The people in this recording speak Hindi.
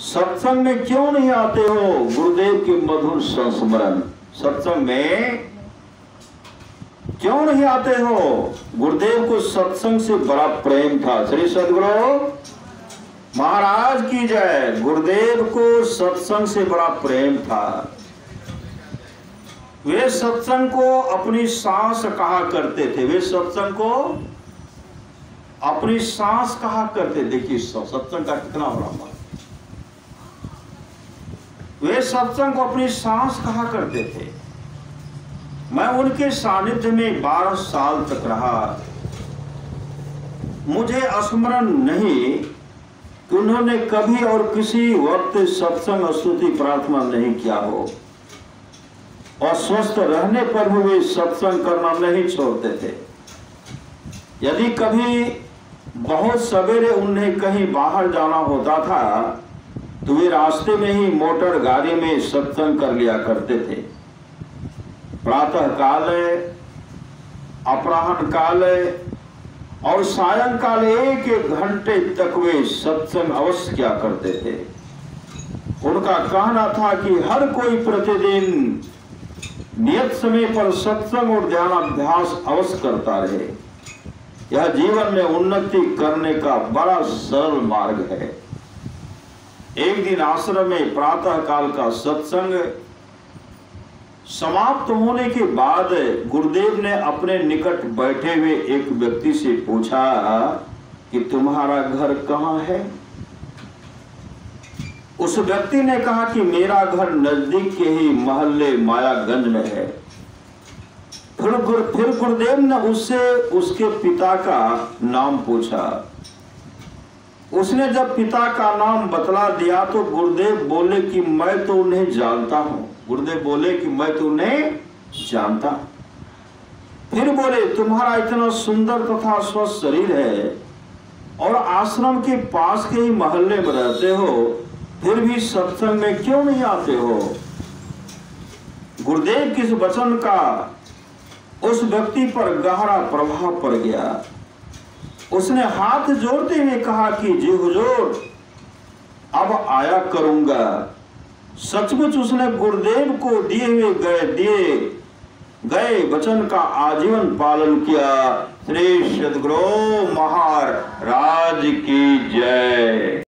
सत्संग में क्यों नहीं आते हो? गुरुदेव के मधुर संस्मरण। सत्संग में क्यों नहीं आते हो? गुरुदेव को सत्संग से बड़ा प्रेम था। श्री सद्गुरु महाराज की जय। गुरुदेव को सत्संग से बड़ा प्रेम था। वे सत्संग को अपनी सांस कहा करते थे। वे सत्संग को अपनी सांस कहा करते। देखिए सत्संग का कितना बड़ा मान। वे सत्संग को अपनी सांस कहा करते थे। मैं उनके सानिध्य में 12 साल तक रहा। मुझे स्मरण नहीं कि उन्होंने कभी और किसी वक्त सत्संग स्तुति प्रार्थना नहीं किया हो, और स्वस्थ रहने पर भी वे सत्संग करना नहीं छोड़ते थे। यदि कभी बहुत सवेरे उन्हें कहीं बाहर जाना होता था तो वे रास्ते में ही मोटर गाड़ी में सत्संग कर लिया करते थे। प्रातः काल, अपराह्न काल और सायंकाल 1-1 घंटे तक वे सत्संग अवश्य किया करते थे। उनका कहना था कि हर कोई प्रतिदिन नियत समय पर सत्संग और ध्यानाभ्यास अवश्य करता रहे। यह जीवन में उन्नति करने का बड़ा सरल मार्ग है। एक दिन आश्रम में प्रातः काल का सत्संग समाप्त होने के बाद गुरुदेव ने अपने निकट बैठे हुए एक व्यक्ति से पूछा कि तुम्हारा घर कहाँ है? उस व्यक्ति ने कहा कि मेरा घर नजदीक के ही मोहल्ले मायागंज में है। फिर गुरुदेव ने उससे उसके पिता का नाम पूछा। उसने जब पिता का नाम बतला दिया तो गुरुदेव बोले कि मैं तो उन्हें जानता हूं। गुरुदेव बोले कि मैं तो उन्हें जानता। फिर बोले तुम्हारा इतना सुंदर तथा स्वस्थ शरीर है और आश्रम के पास के ही मोहल्ले में रहते हो, फिर भी सत्संग में क्यों नहीं आते हो? गुरुदेव के इस वचन का उस व्यक्ति पर गहरा प्रभाव पड़ गया। उसने हाथ जोड़ते हुए कहा कि जी हुजूर, अब आया करूंगा। सचमुच उसने गुरुदेव को दिए गए वचन का आजीवन पालन किया। श्री सद्गुरु महाराज की जय।